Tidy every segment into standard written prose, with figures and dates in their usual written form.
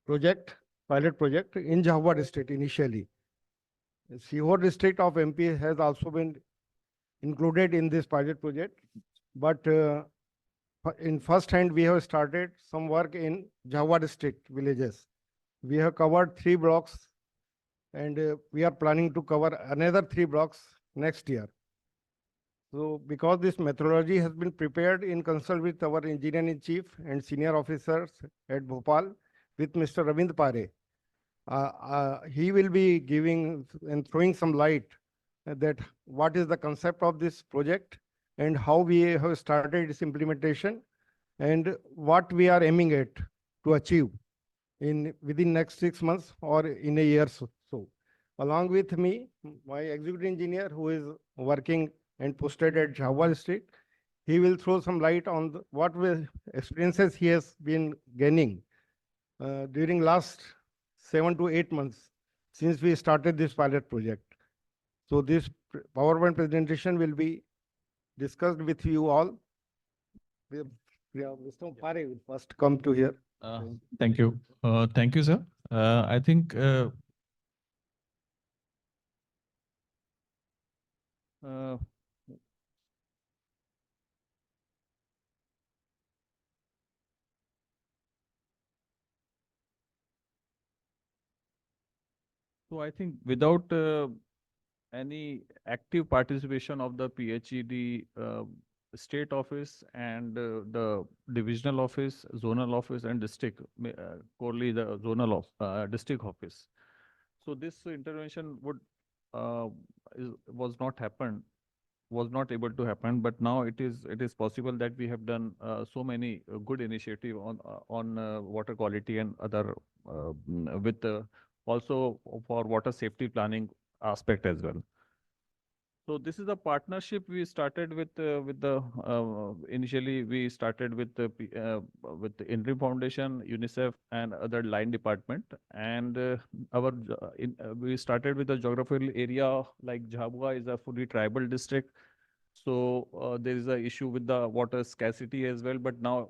project, pilot project in Jhabua district initially. Sihor district of MP has also been included in this pilot project, but in first hand we have started some work in Jhabua district villages. We have covered 3 blocks, and we are planning to cover another 3 blocks next year. So because this methodology has been prepared in consult with our engineer-in-chief and senior officers at Bhopal with Mr. Ravind Pare, he will be giving and throwing some light that what is the concept of this project and how we have started its implementation and what we are aiming at to achieve in within next 6 months or in a year. So along with me, my executive engineer who is working and posted at Jhabua district, he will throw some light on what experiences he has been gaining during last 7 to 8 months since we started this pilot project. So this PowerPoint presentation will be discussed with you all. Mr. Pare will first come to here. Thank you. Thank you, sir. I think so I think without any active participation of the PHED state office and the divisional office, zonal office, and district, corely the zonal district office. So this intervention would was not able to happen, but now it is possible that we have done so many good initiative on water quality and other with also for water safety planning aspect as well. So this is a partnership we started with the initially we started with the INREM Foundation, UNICEF, and other line department, and we started with the geographical area like Jhabua is a fully tribal district, so there is a issue with the water scarcity as well. But now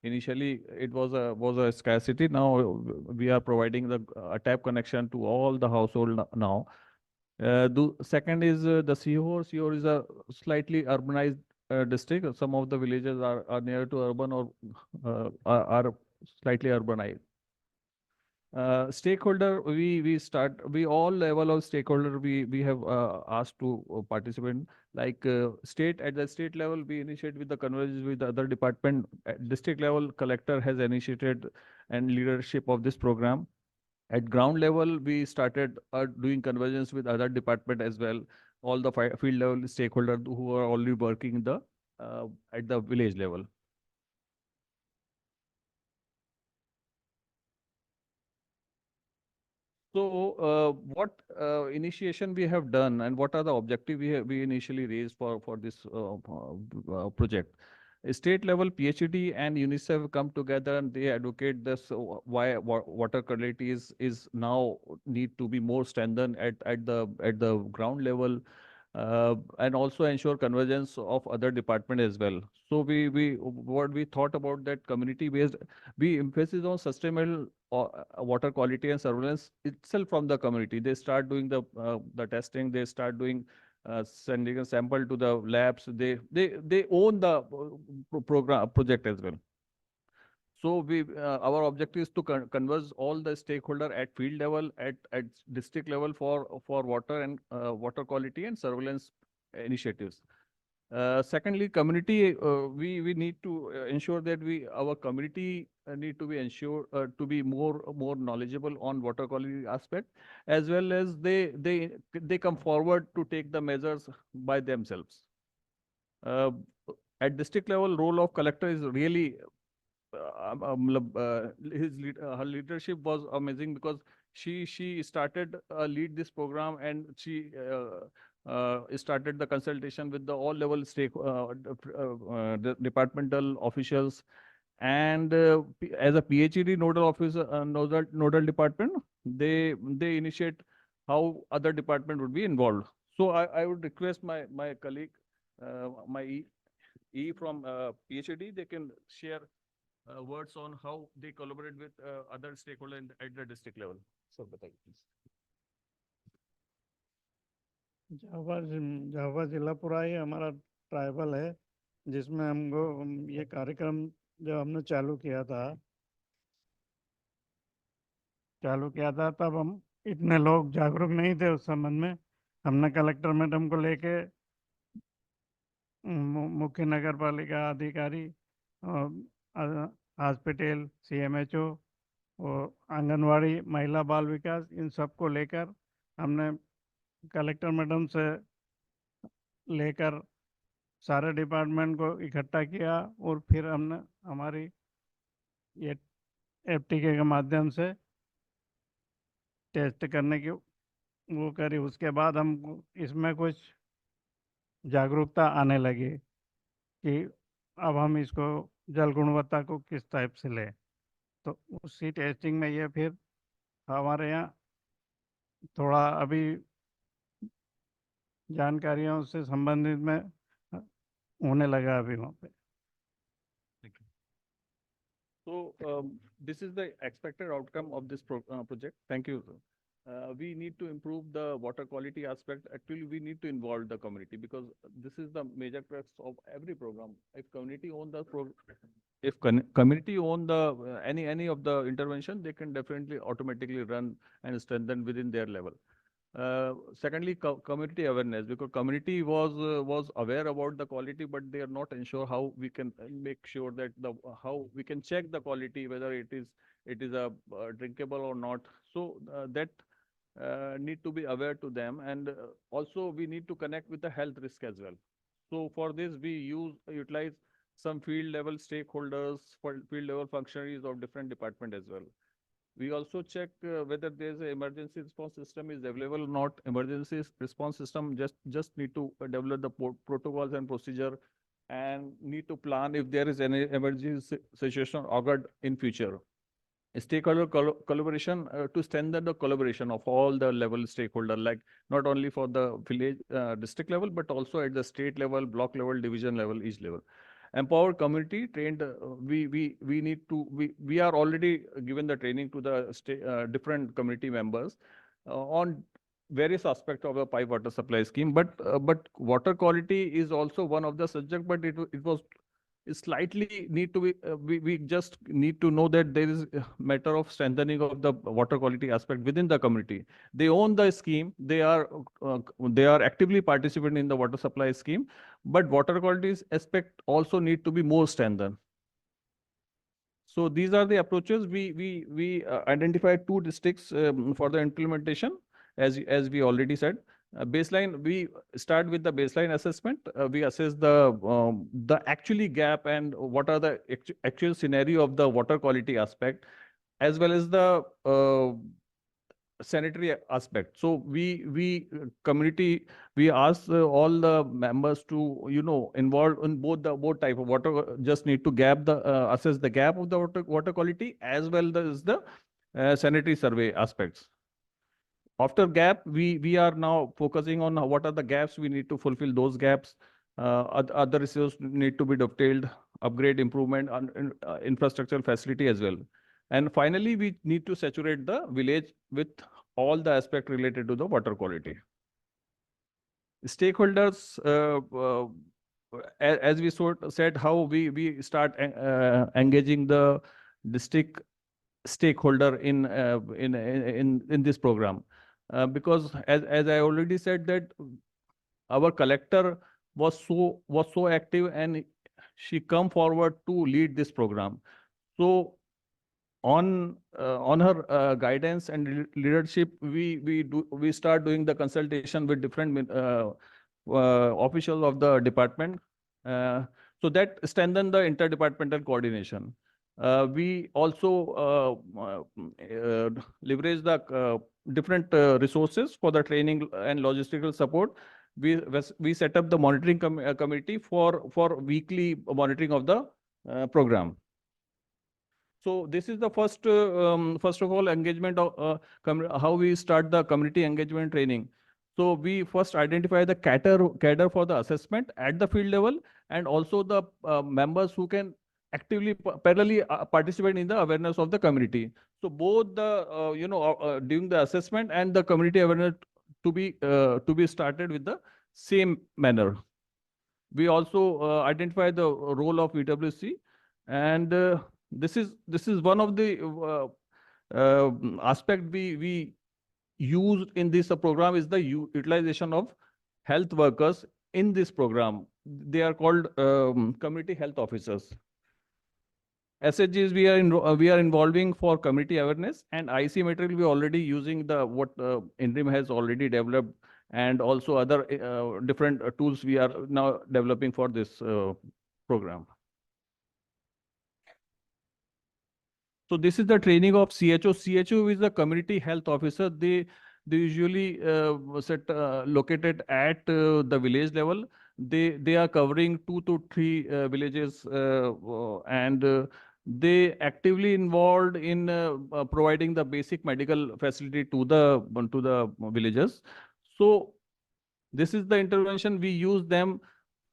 initially it was a scarcity. Now we are providing the a tap connection to all the household now. The second is the Sihor. Sihor is a slightly urbanized district. Some of the villages are near to urban or are slightly urbanized. Stakeholder, we all level of stakeholder we have asked to participate. Like state, at the state level, we initiate with the convergence with the other department. At district level, collector has initiated and leadership of this program. At ground level, we started doing convergence with other department as well. All the field level stakeholders who are already working the at the village level. So, what initiation we have done and what are the objectives we initially raised for this project? State level PhD and UNICEF come together and they advocate this why water quality is now need to be more strengthened at the ground level, and also ensure convergence of other department as well. So what we thought about that community based, we emphasis on sustainable water quality and surveillance itself from the community. They start doing the testing. They start doing sending a sample to the labs. They own the program project as well. So our objective is to converge all the stakeholder at field level, at district level for water and water quality and surveillance initiatives. Secondly, community, we need to ensure that our community need to be ensured to be more knowledgeable on water quality aspect, as well as they come forward to take the measures by themselves. At district level, role of collector is really her leadership was amazing because she started lead this program, and she started the consultation with the all level departmental officials, and as a PhD nodal officer, nodal department, they initiate how other department would be involved. So I would request my colleague, my E from PhD, they can share words on how they collaborate with other stakeholders at the district level. So, बताइए please. Jhabua जिला पूरा ही हमारा tribal है, जिसमें हमको ये कार्यक्रम जब हमने चालू किया था तब हम इतने लोग जागरूक नहीं थे उस संबंध में। हमने कलेक्टर मैडम को लेके मुख्य नगर पालिका अधिकारी, हॉस्पिटल, CMHO और आंगनवाड़ी, महिला बाल विकास, इन सबको लेकर हमने कलेक्टर मैडम से लेकर सारे डिपार्टमेंट को इकट्ठा किया और फिर हमने हमारी ये FTK के माध्यम से टेस्ट करने की वो करी। उसके बाद हम इसमें कुछ जागरूकता आने लगी कि अब हम इसको जल गुणवत्ता को किस टाइप से लें। तो उसी टेस्टिंग में ये फिर हमारे यहाँ थोड़ा अभी जानकारियों से संबंधित में होने लगा अभी वहाँ पे। So this is the expected outcome of this project. Thank you. We need to improve the water quality aspect. Actually, we need to involve the community because this is the major crux of every program. If community own the community own the any of the intervention, they can definitely automatically run and strengthen within their level. Secondly, community awareness, because community was aware about the quality, but they are not ensure how we can make sure that how we can check the quality, whether it is a drinkable or not. So that need to be aware to them, and also we need to connect with the health risk as well. So for this, we utilize some field level stakeholders, field level functionaries of different department as well. We also check whether there is an emergency response system is available or not. Emergency response system just need to develop the protocols and procedure, and need to plan if there is any emergency situation occurred in future. Stakeholder collaboration to strengthen the collaboration of all the level stakeholder, like not only for the village district level, but also at the state level, block level, division level, each level. Empower community trained. We are already given the training to the different community members on various aspects of the pipe water supply scheme. But water quality is also one of the subject. But it was slightly need to be. We just need to know that there is a matter of strengthening of the water quality aspect within the community. They own the scheme. They are actively participating in the water supply scheme. But water quality aspect also need to be more strengthened. So these are the approaches. We identified 2 districts for the implementation, as we already said. Baseline, we start with the baseline assessment. We assess the actually gap and what are the actual scenario of the water quality aspect, as well as the sanitary aspect. So we community, we ask all the members to involve in both type of water. Just need to assess the gap of the water quality as well as the sanitary survey aspects. After gap, we are now focusing on what are the gaps we need to fulfill those gaps. Other resources need to be dovetailed, upgrade, improvement on infrastructural facility as well. And finally, we need to saturate the village with all the aspect related to the water quality. Stakeholders, as we said, how we start engaging the district stakeholder in this program. Because as I already said that our collector was so active and she come forward to lead this program. So on her guidance and leadership, we start doing the consultation with different officials of the department, so that strengthen the interdepartmental coordination. We also leverage the different resources for the training and logistical support. We set up the monitoring committee for weekly monitoring of the program. So this is the first of all engagement of how we start the community engagement training. So we first identify the cadre for the assessment at the field level, and also the members who can actively parallelly participate in the awareness of the community. So both the during the assessment and the community awareness to be started with the same manner. We also identify the role of EWC, and this is one of the aspect we used in this program is the utilization of health workers in this program. They are called community health officers. SHGs we are involving for community awareness, and IC material we are already using the what INREM has already developed, and also other different tools we are now developing for this program. So this is the training of CHO. CHO is the community health officer. They usually located at the village level. They are covering 2 to 3 villages, and they actively involved in providing the basic medical facility to the villagers. So this is the intervention we use them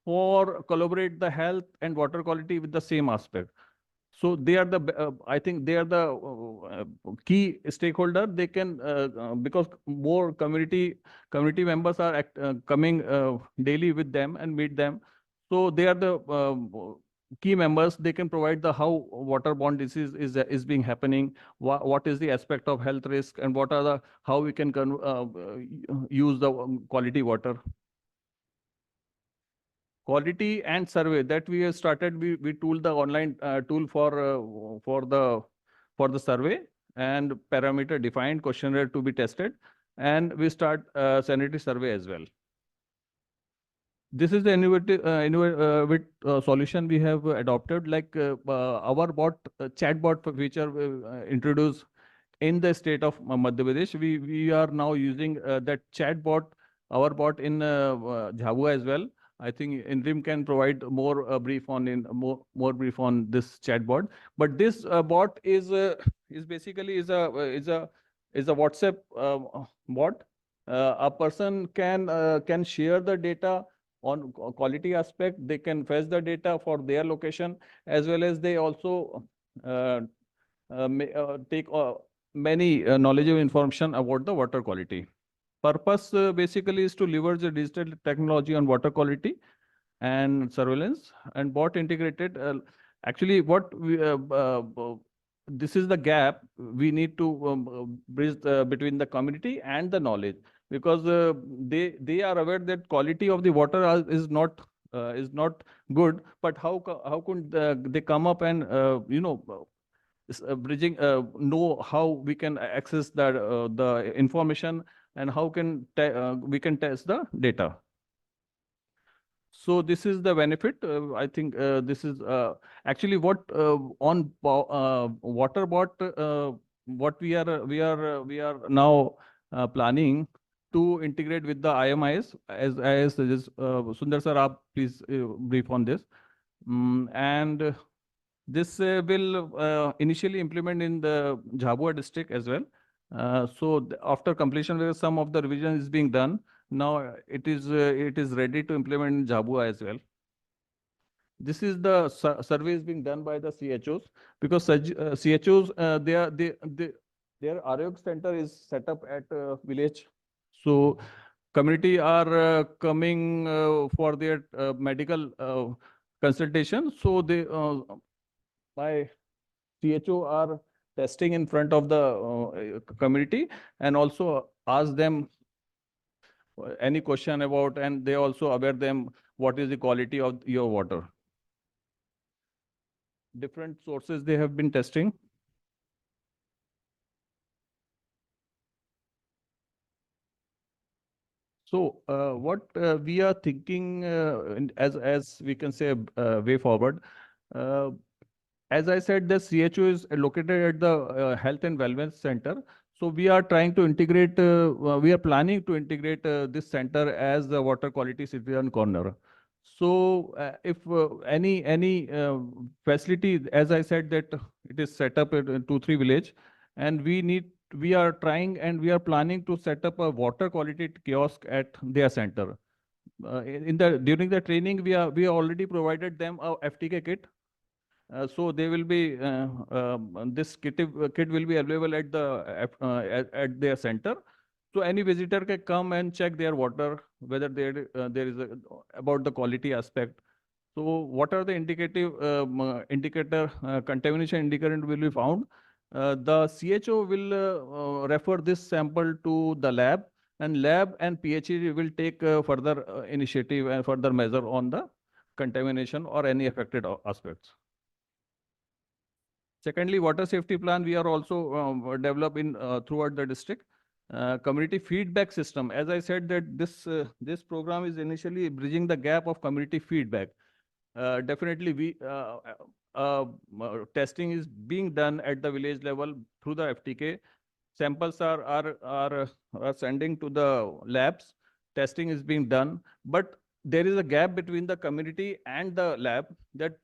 for collaborate the health and water quality with the same aspect. So they are the, I think they are the key stakeholder. They can, because more community members are coming daily with them and meet them. So they are the key members. They can provide the how waterborne disease is being happening, what is the aspect of health risk, and what are the how we can use the quality water. Quality and survey that we have started, we tool the online tool for the survey, and parameter defined questionnaire to be tested, and we start sanitary survey as well. This is the innovative solution we have adopted, like our chat bot feature introduced in the state of Madhya Pradesh. We are now using that chat bot, our bot in Jhabua as well. I think INREM can provide more brief on this chatbot. But this bot is basically is a WhatsApp bot. A person can share the data on quality aspect. They can fetch the data for their location, as well as they also take many knowledgeable information about the water quality. Purpose basically is to leverage the digital technology on water quality and surveillance, and bot integrated. Actually, this is the gap we need to bridge between the community and the knowledge, because they are aware that quality of the water is not good, but how could they come up and bridging know how we can access the information, and how can we can test the data. So this is the benefit. I think this is actually what on WaterBot, what we are now planning to integrate with the IMIS, as Sundar sir, please brief on this. And this will initially implement in the Jhabua district as well. So after completion, where some of the revision is being done, now it is ready to implement in Jhabua as well. This is the surveys being done by the CHOs, because CHOs their Arayog center is set up at village. So community are coming for their medical consultation. So they my CHO are testing in front of the community, and also ask them any question about, and they also aware them what is the quality of your water. Different sources they have been testing. So what we are thinking as we can say way forward. As I said, the CHO is located at the Health and Wellness Center. So we are trying to integrate, we are planning to integrate this center as the water quality citizen corner. So if any facility, as I said, that it is set up in 2-3 village, and we are trying and we are planning to set up a water quality kiosk at their center. During the training, we already provided them a FTK kit, So they will be this kit will be available at at their center. So any visitor can come and check their water, whether there is about the quality aspect. So what are the indicator contamination indicator will be found? The CHO will refer this sample to the lab, and lab and PhD will take further initiative and further measure on the contamination or any affected aspects. Secondly, water safety plan we are also developing throughout the district. Community feedback system. As I said that this program is initially bridging the gap of community feedback. Definitely testing is being done at the village level through the FTK. Samples are sending to the labs. Testing is being done, but there is a gap between the community and the lab that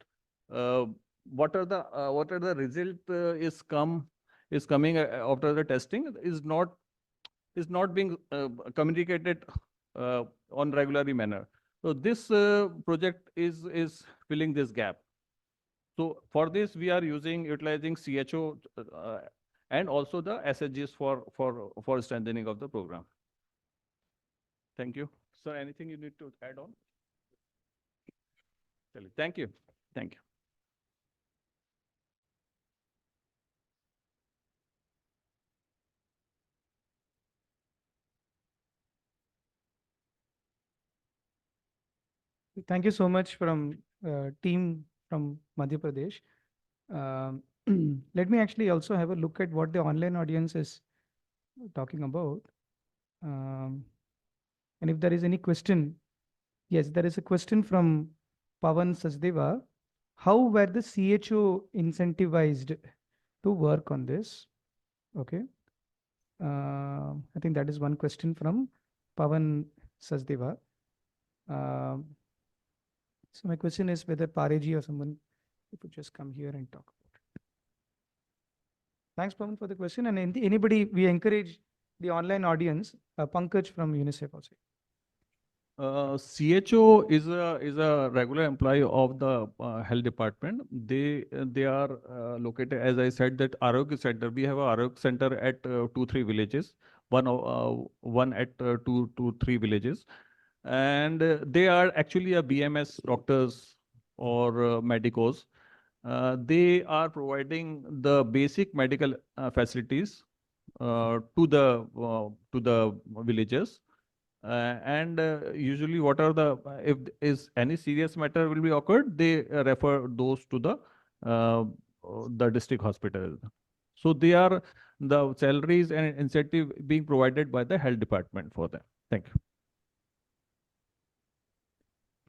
uh, what are the result is coming after the testing is not being communicated on regularly manner. So this project is filling this gap. So for this, we are utilizing CHO and also the SHGs for strengthening of the program. Thank you. Sir, anything you need to add on? Thank you. Thank you. Thank you so much from team from Madhya Pradesh. Um, Let me actually also have a look at what the online audience is talking about. And if there is any question, yes, there is a question from Pavan Sachdeva. How were the CHO incentivized to work on this? Okay. I think that is one question from Pavan Sachdeva. So my question is whether Pareji or someone could just come here and talk about it. Thanks, Pavan, for the question. And anybody, we encourage the online audience, Pankaj from UNICEF also. CHO is a regular employee of the health department. They are located, as I said, that Arogya center. We have a Arogya center at 2-3 villages. One at 2-3 villages, and they are actually a BMS doctors or medicos. They are providing the basic medical facilities to the villages. And usually what are if is any serious matter will be occurred, they refer those to the district hospital. So they are the salaries and incentive being provided by the health department for them. Thank you.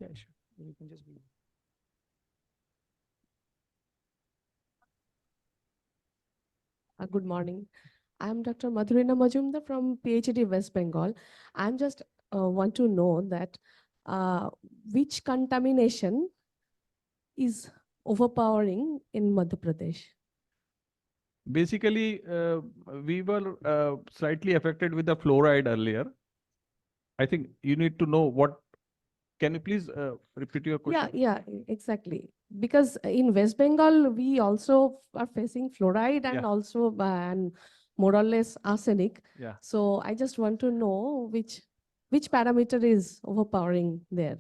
Yeah, sure. You can just be. Good morning. I'm Dr. Madhurina Majumdar from PhD West Bengal. I'm just want to know that which contamination is overpowering in Madhya Pradesh? Basically, we were slightly affected with the fluoride earlier. I think you need to know what. Can you please repeat your question? Yeah, exactly. Because in West Bengal, we also are facing fluoride and Yeah. also and more or less arsenic. Yeah. So I just want to know which parameter is overpowering there.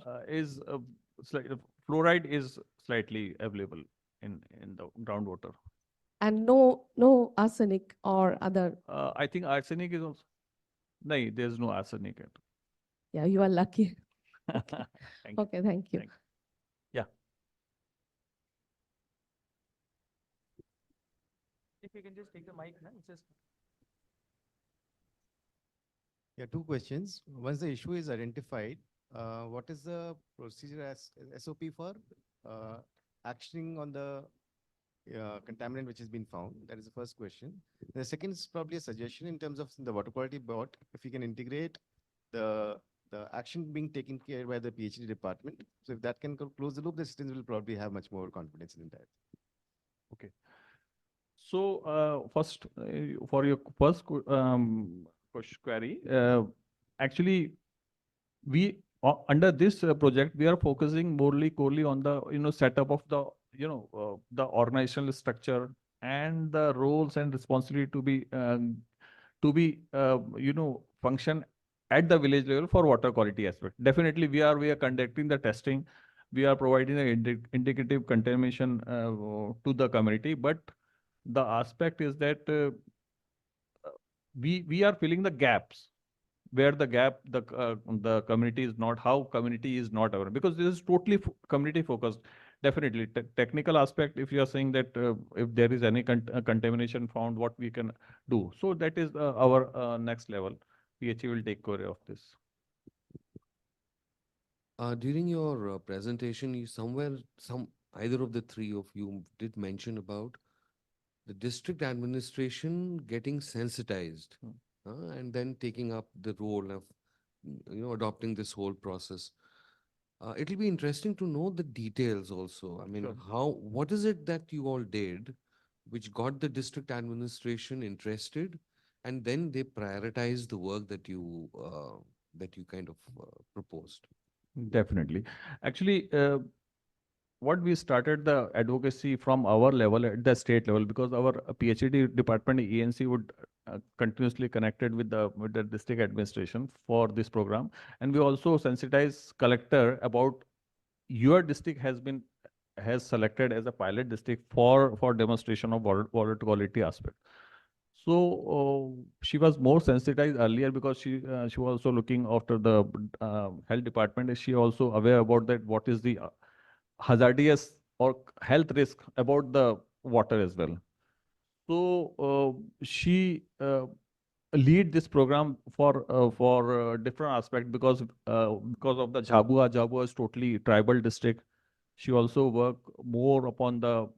Fluoride is slightly available in the groundwater. And no arsenic or other. I think arsenic is also. No, there's no arsenic. Yeah, you are lucky. Thank you. Okay, thank you. Thank Yeah. If you can just take the mic, now, just. Yeah, two questions. Once the issue is identified, what is the procedure as SOP for actioning on the contaminant which has been found? That is the first question. The second is probably a suggestion in terms of the water quality board. If you can integrate the action being taken care by the PhD department. So if that can close the loop, the citizens will probably have much more confidence in that. Okay. So first, for your first query, actually, we under this project we are focusing morely on the setup of the the organizational structure and the roles and responsibility to be function at the village level for water quality aspect. Definitely, we are conducting the testing. We are providing the indicative contamination to the community, but the aspect is that we are filling the gaps where the community is not, how community is not aware, because this is totally community focused. Definitely technical aspect, if you are saying that if there is any contamination found, what we can do, so that is our next level. PHE will take care of this. During your presentation, either of the three of you did mention about the district administration getting sensitized, and then taking up the role of, adopting this whole process. It'll be interesting to know the details also. I mean, Sure. what is it that you all did which got the district administration interested, and then they prioritized the work that you kind of proposed? Definitely. Actually, what we started the advocacy from our level at the state level, because our PhD department ENC would continuously connected with the district administration for this program, and we also sensitize collector about your district has selected as a pilot district for demonstration of water quality aspect. So she was more sensitized earlier because she was also looking after the health department. She also aware about that what is the hazardous or health risk about the water as well. So she lead this program for different aspect, because of the Jhabua. Jhabua is totally tribal district. She also work more upon the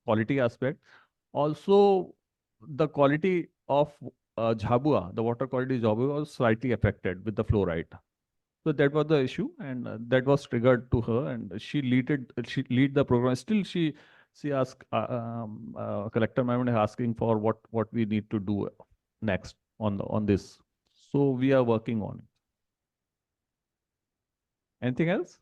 quality aspect. Also, the quality of Jhabua, the water quality of Jhabua was slightly affected with the fluoride. So that was the issue, and that was triggered to her, and she lead the program. Still, she asked collector ma'am is asking for what we need to do next on this. So we are working on it. Anything else?